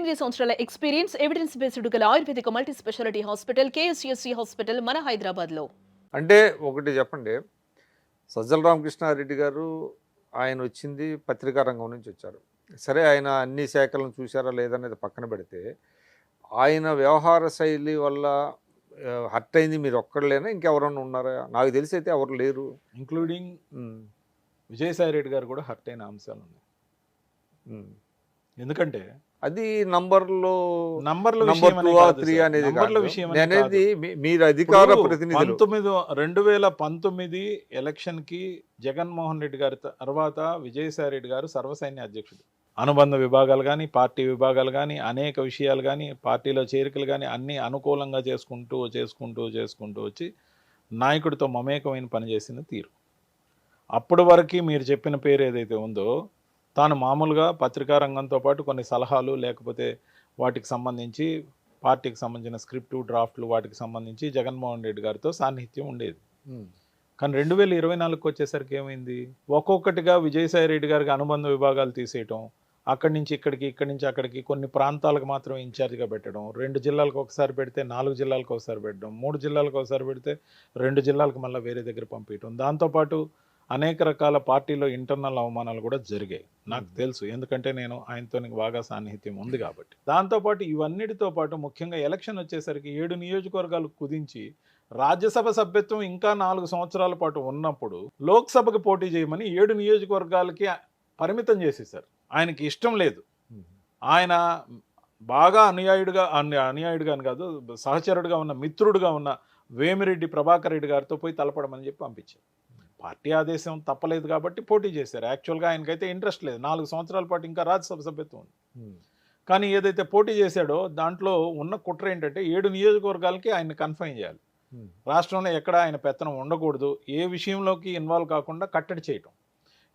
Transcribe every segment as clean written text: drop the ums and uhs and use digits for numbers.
20 సంవత్సరాల experience, evidence based గల ఆయుర్వేదిక multi speciality hospital KSUC hospital మన హైదరాబాద్లో. అంటే ఒకటి చెప్పండి. సజ్జల రామకృష్ణారెడ్డి గారు ఆయన వచ్చింది పత్రికా రంగం నుంచి వచ్చారు. సరే ఆయన అన్ని శాఖలను చూసారా లేదనేది పక్కన పెడితే, ఆయన వ్యవహార శైలి వల్ల హర్ట్ అయింది మీరు ఒక్కళ్ళేనా? ఇంకెవరన్నా ఉన్నారా? నాకు తెలిసి అయితే ఎవరు లేరు. ఇంక్లూడింగ్ విజయసాయి రెడ్డి గారు కూడా హర్ట్ అయిన అంశాలు ఉన్నాయి. ఎందుకంటే అది నంబర్లో నంబర్ 2 or 3 అనేది అనేది మీరు అధికార ప్రతినిధులు. 2019 ఎలక్షన్కి జగన్మోహన్ రెడ్డి గారి తర్వాత విజయసాయి రెడ్డి గారు సర్వసైన్య అధ్యక్షుడు. అనుబంధ విభాగాలు కానీ, పార్టీ విభాగాలు కానీ, అనేక విషయాలు కానీ, పార్టీలో చేరికలు కానీ అన్నీ అనుకూలంగా చేసుకుంటూ వచ్చి నాయకుడితో మమేకమైన పనిచేసిన తీరు. అప్పటి వరకు మీరు చెప్పిన పేరు ఏదైతే ఉందో, తాను మామూలుగా పత్రికా రంగంతో పాటు కొన్ని సలహాలు లేకపోతే వాటికి సంబంధించి పార్టీకి సంబంధించిన స్క్రిప్టు డ్రాఫ్ట్లు వాటికి సంబంధించి జగన్మోహన్ రెడ్డి గారితో సాన్నిహిత్యం ఉండేది. కానీ 2024కి వచ్చేసరికి ఏమైంది? ఒక్కొక్కటిగా విజయసాయి రెడ్డి గారికి అనుబంధ విభాగాలు తీసేయటం, అక్కడి నుంచి అక్కడికి కొన్ని ప్రాంతాలకు మాత్రమే ఇన్ఛార్జిగా పెట్టడం, 2 జిల్లాలకు ఒకసారి పెడితే 4 జిల్లాలకు ఒకసారి పెట్టడం, 3 జిల్లాలకు ఒకసారి పెడితే 2 జిల్లాలకు మళ్ళీ వేరే దగ్గర పంపించడం. దాంతోపాటు అనేక రకాల పార్టీలో ఇంటర్నల్ అవమానాలు కూడా జరిగాయి. నాకు తెలుసు, ఎందుకంటే నేను ఆయనతో బాగా సాన్నిహిత్యం ఉంది కాబట్టి. దాంతోపాటు ఇవన్నిటితో పాటు ముఖ్యంగా ఎలక్షన్ వచ్చేసరికి 7 నియోజకవర్గాలు కుదించి రాజ్యసభ సభ్యత్వం ఇంకా 4 సంవత్సరాల పాటు ఉన్నప్పుడు లోక్సభకు పోటీ చేయమని 7 నియోజకవర్గాలకి పరిమితం చేసేసారు. ఆయనకి ఇష్టం లేదు. ఆయన బాగా అనుయాయుడుగా కాదు, సహచరుడుగా ఉన్న మిత్రుడుగా ఉన్న వేమిరెడ్డి ప్రభాకర్ రెడ్డి గారితో పోయి తలపడమని చెప్పి పంపించారు. పార్టీ ఆదేశం తప్పలేదు కాబట్టి పోటీ చేశారు. యాక్చువల్గా ఆయనకైతే ఇంట్రెస్ట్ లేదు. 4 సంవత్సరాల పాటు ఇంకా రాజ్యసభ సభ్యత్వం ఉంది. కానీ ఏదైతే పోటీ చేశాడో దాంట్లో ఉన్న కుట్ర ఏంటంటే 7 నియోజకవర్గాలకి ఆయన కన్ఫైన్ చేయాలి. రాష్ట్రంలో ఎక్కడ ఆయన పెత్తనం ఉండకూడదు, ఏ విషయంలోకి ఇన్వాల్వ్ కాకుండా కట్టడి చేయటం.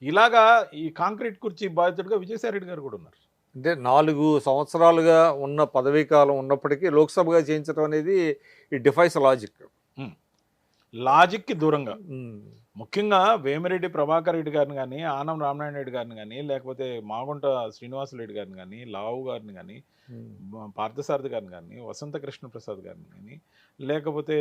ఇలాగా ఈ కాంక్రీట్ కుర్చీ బాధితుడిగా విజయసాయి రెడ్డి గారు కూడా ఉన్నారు. అంటే 4 సంవత్సరాలుగా ఉన్న పదవీ కాలం ఉన్నప్పటికీ లోక్సభగా చేయించడం అనేది ఈ డిఫైస్ లాజిక్కి దూరంగా. ముఖ్యంగా వేమిరెడ్డి ప్రభాకర్ రెడ్డి గారిని కానీ, ఆనం రామనారాయణ రెడ్డి గారిని కానీ, లేకపోతే మాగుంట శ్రీనివాసరెడ్డి గారిని కానీ, లావు గారిని కానీ, పార్థసారథి గారిని కానీ, వసంత కృష్ణ ప్రసాద్ గారిని కానీ, లేకపోతే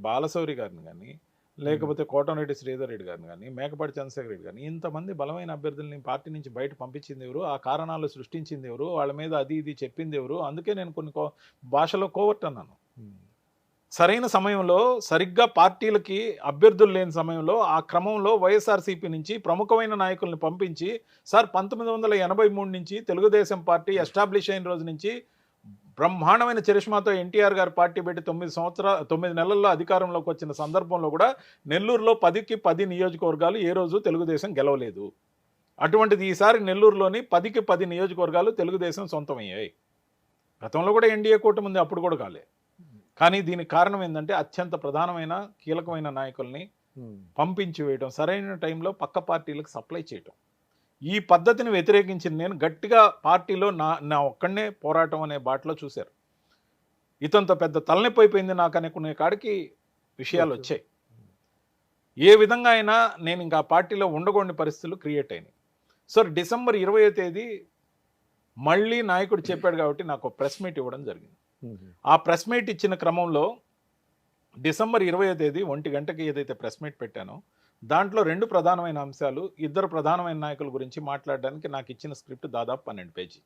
బాలశౌరి గారిని కానీ, లేకపోతే కోటంరెడ్డి శ్రీధర్ రెడ్డి గారిని కానీ, మేకపాటి చంద్రశేఖర్ రెడ్డి గారిని, ఇంతమంది బలమైన అభ్యర్థుల్ని పార్టీ నుంచి బయట పంపించింది ఎవరు? ఆ కారణాలు సృష్టించింది ఎవరు? వాళ్ళ మీద అది ఇది చెప్పింది ఎవరు? అందుకే నేను కొన్ని భాషలో కోవర్ట్ అన్నాను. సరైన సమయంలో సరిగ్గా పార్టీలకి అభ్యర్థులు లేని సమయంలో ఆ క్రమంలో వైఎస్ఆర్సీపీ నుంచి ప్రముఖమైన నాయకుల్ని పంపించి, సార్ 1983 నుంచి తెలుగుదేశం పార్టీ ఎస్టాబ్లిష్ అయిన రోజు నుంచి బ్రహ్మాండమైన చరిష్మాతో ఎన్టీఆర్ గారు పార్టీ పెట్టి 9 నెలల్లో అధికారంలోకి వచ్చిన సందర్భంలో కూడా నెల్లూరులో 10కి 10 నియోజకవర్గాలు ఏ రోజు తెలుగుదేశం గెలవలేదు. అటువంటిది ఈసారి నెల్లూరులోని 10కి 10 నియోజకవర్గాలు తెలుగుదేశం సొంతమయ్యాయి. గతంలో కూడా ఎన్డీఏ కూటమి ఉంది, అప్పుడు కూడా కాలే. కానీ దీనికి కారణం ఏంటంటే అత్యంత ప్రధానమైన కీలకమైన నాయకుల్ని పంపించి వేయడం, సరైన టైంలో పక్క పార్టీలకు సప్లై చేయటం. ఈ పద్ధతిని వ్యతిరేకించిన నేను గట్టిగా పార్టీలో నా ఒక్కడనే పోరాటం అనే బాటలో చూశారు. ఇతంత పెద్ద తలనొప్పి అయిపోయింది నాకు అనుకునే కాడికి విషయాలు వచ్చాయి. ఏ విధంగా అయినా నేను ఇంకా పార్టీలో ఉండకూడని పరిస్థితులు క్రియేట్ అయినాయి. సో డిసెంబర్ 20వ తేదీ మళ్ళీ నాయకుడు చెప్పాడు కాబట్టి నాకు ప్రెస్ మీట్ ఇవ్వడం జరిగింది. ఆ ప్రెస్ మీట్ ఇచ్చిన క్రమంలో డిసెంబర్ 20వ తేదీ 1 గంటకి ఏదైతే ప్రెస్ మీట్ పెట్టానో దాంట్లో 2 ప్రధానమైన అంశాలు, 2 ప్రధానమైన నాయకుల గురించి మాట్లాడడానికి నాకు ఇచ్చిన స్క్రిప్ట్ దాదాపు 12 పేజీ.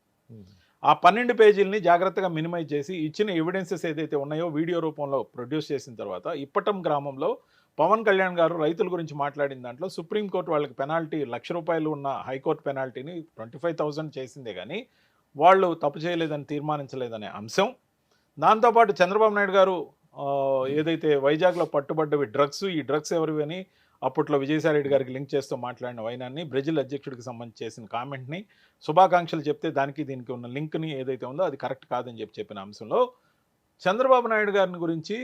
ఆ 12 పేజీలని జాగ్రత్తగా మినిమైజ్ చేసి ఇచ్చిన ఎవిడెన్సెస్ ఏదైతే ఉన్నాయో వీడియో రూపంలో ప్రొడ్యూస్ చేసిన తర్వాత ఇప్పటం గ్రామంలో పవన్ కళ్యాణ్ గారు రైతుల గురించి మాట్లాడిన దాంట్లో సుప్రీంకోర్టు వాళ్ళకి పెనాల్టీ ₹1,00,000 ఉన్న హైకోర్టు పెనాల్టీని 25,000 చేసిందే కానీ వాళ్ళు తప్పు చేయలేదని తీర్మానించలేదనే అంశం. దాంతోపాటు చంద్రబాబు నాయుడు గారు ఏదైతే వైజాగ్లో పట్టుబడ్డవి డ్రగ్స్, ఈ డ్రగ్స్ ఎవరివి అని అప్పట్లో విజయసాయి రెడ్డి గారికి లింక్ చేస్తూ మాట్లాడిన వైనాన్ని, బ్రెజిల్ అధ్యక్షుడికి సంబంధించి చేసిన కామెంట్ని, శుభాకాంక్షలు చెప్తే దానికి దీనికి ఉన్న లింక్ని ఏదైతే ఉందో అది కరెక్ట్ కాదని చెప్పిన అంశంలో చంద్రబాబు నాయుడు గారిని గురించి,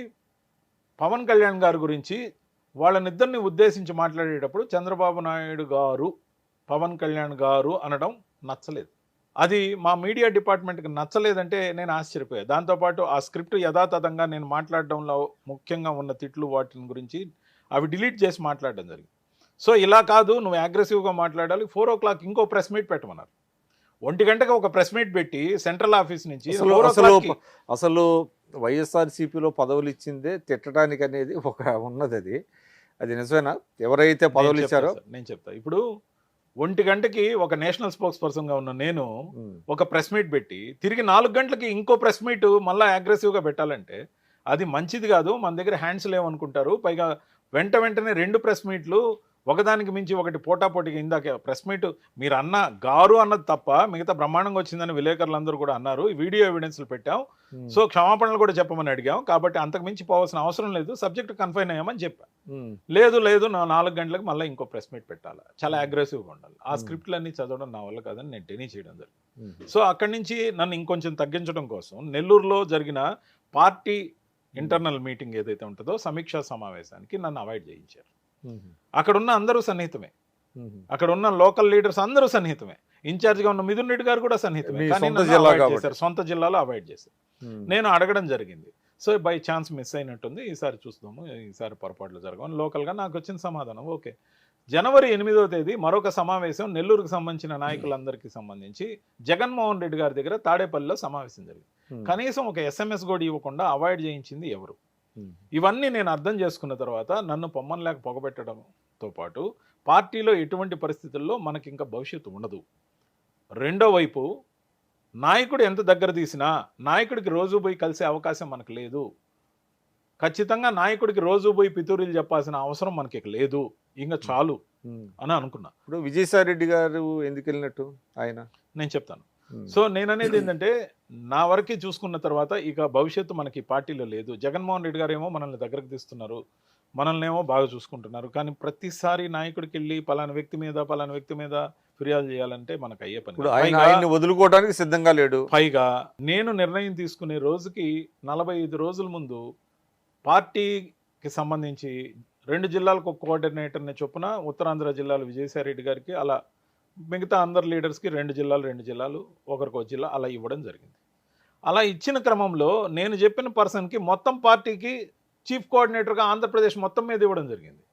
పవన్ కళ్యాణ్ గారి గురించి వాళ్ళనిద్దరిని ఉద్దేశించి మాట్లాడేటప్పుడు చంద్రబాబు నాయుడు గారు, పవన్ కళ్యాణ్ గారు అనడం నచ్చలేదు. అది మా మీడియా డిపార్ట్మెంట్కి నచ్చలేదంటే నేను ఆశ్చర్యపోయాను. దాంతోపాటు ఆ స్క్రిప్ట్ యథాతథంగా నేను మాట్లాడడంలో ముఖ్యంగా ఉన్న తిట్లు వాటిని గురించి అవి డిలీట్ చేసి మాట్లాడడం జరిగింది. సో ఇలా కాదు, నువ్వు అగ్రెసివ్గా మాట్లాడాలి, 4 o'clock ఇంకో ప్రెస్ మీట్ పెట్టమన్నారు. 1 గంటకి ఒక ప్రెస్ మీట్ పెట్టి సెంట్రల్ ఆఫీస్ నుంచి అసలు 4 అసలు o'clock కి అసలు వైఎస్ఆర్సీపీలో పదవులు ఇచ్చిందే తిట్టడానికి అనేది ఒక ఉన్నది. అది నిజమేనా? ఎవరైతే పదవులు ఇచ్చారో నేను చెప్తా. ఇప్పుడు 1 గంటకి ఒక నేషనల్ స్పోక్స్ పర్సన్ గా ఉన్న నేను ఒక ప్రెస్ మీట్ పెట్టి తిరిగి 4 గంటలకి ఇంకో ప్రెస్ మీట్ మళ్ళీ అగ్రెసివ్ గా పెట్టాలంటే అది మంచిది కాదు. మన దగ్గర హ్యాండ్స్ లేవనుకుంటారు. పైగా వెంటనే 2 ప్రెస్ మీట్లు ఒకదానికి మించి ఒకటి పోటాపోటీగా. ఇందాక ప్రెస్ మీట్ మీరు గారు అన్నది తప్ప మిగతా బ్రహ్మాండంగా వచ్చిందని విలేకరులందరూ కూడా అన్నారు. వీడియో ఎవిడెన్స్లు పెట్టాం. సో క్షమాపణలు కూడా చెప్పమని అడిగాం. కాబట్టి అంతకు మించి పోవాల్సిన అవసరం లేదు, సబ్జెక్ట్ కన్ఫైన్ అయ్యామని చెప్పా. లేదు నా 4 గంటలకు మళ్ళీ ఇంకో ప్రెస్ మీట్ పెట్టాలి, చాలా అగ్రెసివ్గా ఉండాలి. ఆ స్క్రిప్ట్లన్నీ చదవడం నా వల్ల కాదని నేను డెనీ చేయడం జరిగింది. సో అక్కడి నుంచి నన్ను ఇంకొంచెం తగ్గించడం కోసం నెల్లూరులో జరిగిన పార్టీ ఇంటర్నల్ మీటింగ్ ఏదైతే ఉంటుందో సమీక్షా సమావేశానికి నన్ను అవాయిడ్ చేయించారు. అక్కడ ఉన్న అందరూ సన్నిహితమే, అక్కడ ఉన్న లోకల్ లీడర్స్ అందరూ సన్నిహితమే, ఇన్ఛార్జ్గా ఉన్న మిథున్ రెడ్డి గారు కూడా సన్నిహితమే. సొంత జిల్లాలో అవాయిడ్ చేశారు. నేను అడగడం జరిగింది. సో బై ఛాన్స్ మిస్ అయినట్టుంది, ఈసారి చూస్తాము, ఈసారి పొరపాట్లు జరగవు. లోకల్గా నాకు వచ్చిన సమాధానం ఓకే. జనవరి 8వ తేదీ మరొక సమావేశం నెల్లూరుకు సంబంధించిన నాయకులందరికీ సంబంధించి జగన్మోహన్ రెడ్డి గారి దగ్గర తాడేపల్లిలో సమావేశం జరిగింది. కనీసం ఒక SMS కూడా ఇవ్వకుండా అవాయిడ్ చేయించింది ఎవరు? ఇవన్నీ నేను అర్థం చేసుకున్న తర్వాత నన్ను పొమ్మనలేక పొగబెట్టడంతో పాటు పార్టీలో ఎటువంటి పరిస్థితుల్లో మనకి ఇంకా భవిష్యత్తు ఉండదు. రెండో వైపు నాయకుడు ఎంత దగ్గర తీసినా నాయకుడికి రోజు పోయి కలిసే అవకాశం మనకు లేదు. ఖచ్చితంగా నాయకుడికి రోజు పోయి పితూరీలు చెప్పాల్సిన అవసరం మనకి లేదు, ఇంకా చాలు అని అనుకున్నా. ఇప్పుడు విజయసాయి రెడ్డి గారు ఎందుకు వెళ్ళినట్టు ఆయన నేను చెప్తాను. సో నేను అనేది ఏంటంటే నా వరకే చూసుకున్న తర్వాత ఇక భవిష్యత్తు మనకి పార్టీలో లేదు. జగన్మోహన్ రెడ్డి గారు ఏమో మనల్ని దగ్గరకు తీస్తున్నారు, మనల్ని ఏమో బాగా చూసుకుంటున్నారు. కానీ ప్రతిసారి నాయకుడికి వెళ్ళి పలానా వ్యక్తి మీద ఫిర్యాదు చేయాలంటే మనకు అయ్యే పని. ఆయన వదులుకోవడానికి సిద్ధంగా లేడు. పైగా నేను నిర్ణయం తీసుకునే రోజుకి 45 రోజుల ముందు పార్టీకి సంబంధించి 2 జిల్లాలకు ఒక కోఆర్డినేటర్ని చొప్పున ఉత్తరాంధ్ర జిల్లాలో విజయసాయి రెడ్డి గారికి, అలా మిగతా అందరు లీడర్స్కి 2 జిల్లాలు ఒకరికో జిల్లా అలా ఇవ్వడం జరిగింది. అలా ఇచ్చిన క్రమంలో నేను చెప్పిన పర్సన్కి మొత్తం పార్టీకి చీఫ్ కోఆర్డినేటర్గా ఆంధ్రప్రదేశ్ మొత్తం మీద ఇవ్వడం జరిగింది.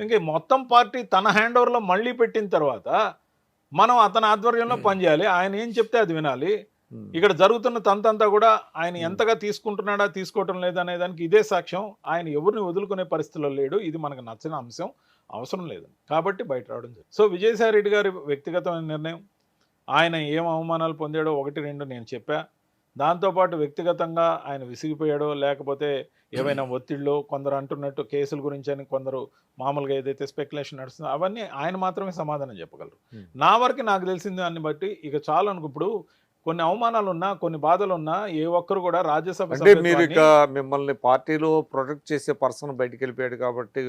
ఇంకా మొత్తం పార్టీ తన హ్యాండ్ ఓవర్లో మళ్ళీ పెట్టిన తర్వాత మనం అతని ఆధ్వర్యంలో పనిచేయాలి, ఆయన ఏం చెప్తే అది వినాలి. ఇక్కడ జరుగుతున్న తంతంతా కూడా ఆయన ఎంతగా తీసుకుంటున్నాడా తీసుకోవటం లేదా అనే దానికి ఇదే సాక్ష్యం. ఆయన ఎవరిని వదులుకునే పరిస్థితిలో లేడు, ఇది మనకు నచ్చిన అంశం, అవసరం లేదు కాబట్టి బయట రావడం జరిగింది. సో విజయసాయి రెడ్డి గారి వ్యక్తిగతమైన నిర్ణయం, ఆయన ఏం అవమానాలు పొందాడో 1-2 నేను చెప్పా. దాంతోపాటు వ్యక్తిగతంగా ఆయన విసిగిపోయాడో లేకపోతే ఏవైనా ఒత్తిడిలో కొందరు అంటున్నట్టు కేసుల గురించి అని కొందరు మామూలుగా ఏదైతే స్పెక్యులేషన్ నడుస్తుందో అవన్నీ ఆయన మాత్రమే సమాధానం చెప్పగలరు. నా వరకు నాకు తెలిసింది దాన్ని బట్టి ఇక చాలు అనుకు. ఇప్పుడు కొన్ని అవమానాలు ఉన్నా కొన్ని బాధలు ఉన్నా ఏ ఒక్కరు కూడా రాజ్యసభ అంటే మీరు ఇక మిమ్మల్ని పార్టీలో ప్రొటెక్ట్ చేసే పర్సన్ బయటికి వెళ్ళిపోయాడు కాబట్టి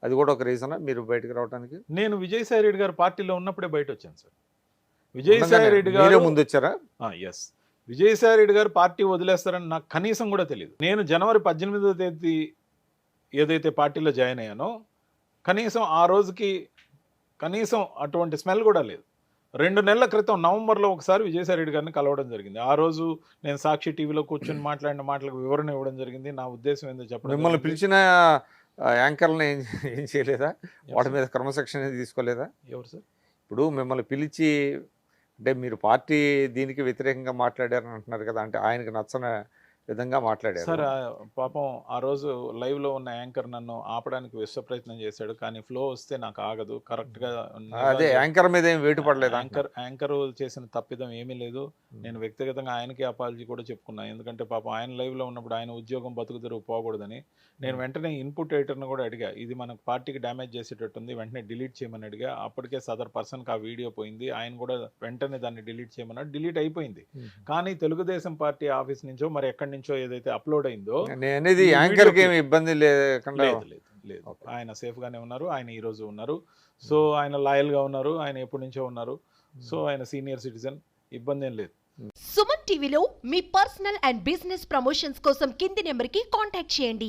అది కూడా ఒక రీజనా మీరు బయటకు రావడానికి? నేను విజయసాయి రెడ్డి గారు పార్టీలో ఉన్నప్పుడే బయట వచ్చాను సార్. విజయసాయి రెడ్డి గారు ముందు వచ్చారా? ఎస్. విజయసాయి రెడ్డి గారు పార్టీ వదిలేస్తారని నాకు కనీసం కూడా తెలియదు. నేను జనవరి 18వ తేదీ ఏదైతే పార్టీలో జాయిన్ అయ్యానో కనీసం ఆ రోజుకి కనీసం అటువంటి స్మెల్ కూడా లేదు. 2 నెలల క్రితం నవంబర్లో ఒకసారి విజయసాయి రెడ్డి గారిని కలవడం జరిగింది. ఆ రోజు నేను సాక్షి టీవీలో కూర్చొని మాట్లాడిన మాటలకు వివరణ ఇవ్వడం జరిగింది. నా ఉద్దేశం ఏందో చెప్పడం. మిమ్మల్ని పిలిచిన యాంకర్లను ఏం చేయలేదా? వాటి మీద క్రమశిక్షణ తీసుకోలేదా? ఎవరు సార్? ఇప్పుడు మిమ్మల్ని పిలిచి అంటే మీరు పార్టీ దీనికి వ్యతిరేకంగా మాట్లాడారని అంటున్నారు కదా, అంటే ఆయనకు నచ్చని విధంగా మాట్లాడారు సార్. పాపం ఆ రోజు లైవ్లో ఉన్న యాంకర్ నన్ను ఆపడానికి విశ్వ ప్రయత్నం చేశాడు, కానీ ఫ్లో వస్తే నాకు ఆగదు. కరెక్ట్గా అదే యాంకర్ మీద ఏం వేటు పడలేదు. యాంకర్ చేసిన తప్పిదం ఏమీ లేదు. నేను వ్యక్తిగతంగా ఆయనకి అపాలజీ కూడా చెప్పుకున్నాను. ఎందుకంటే పాపం ఆయన లైవ్లో ఉన్నప్పుడు ఆయన ఉద్యోగం బతుకుదెరువు పోకూడదని నేను వెంటనే ఇన్పుట్ ఎడిటర్ని కూడా అడిగా, ఇది మనకు పార్టీకి డ్యామేజ్ చేసేటట్టుంది, వెంటనే డిలీట్ చేయమని అడిగా. అప్పటికే సదర్ పర్సన్కి ఆ వీడియో పోయింది. ఆయన కూడా వెంటనే దాన్ని డిలీట్ చేయమన్నాడు. డిలీట్ అయిపోయింది. కానీ తెలుగుదేశం పార్టీ ఆఫీస్ నుంచో మరి ఎక్కడి నుంచో ఏదైతే అప్లోడ్ అయిందో ఇబ్బంది లేదు, ఆయన సేఫ్ గానే ఉన్నారు. ఆయన ఈ రోజు ఉన్నారు. సో ఆయన లాయల్ గా ఉన్నారు, ఆయన ఎప్పటి నుంచో ఉన్నారు. సో ఆయన సీనియర్ సిటిజన్, ఇబ్బంది ఏం లేదు. సుమన్ టీవీలో మీ పర్సనల్ అండ్ బిజినెస్ ప్రమోషన్స్ కోసం కింది నెంబర్కి కాంటాక్ట్ చేయండి.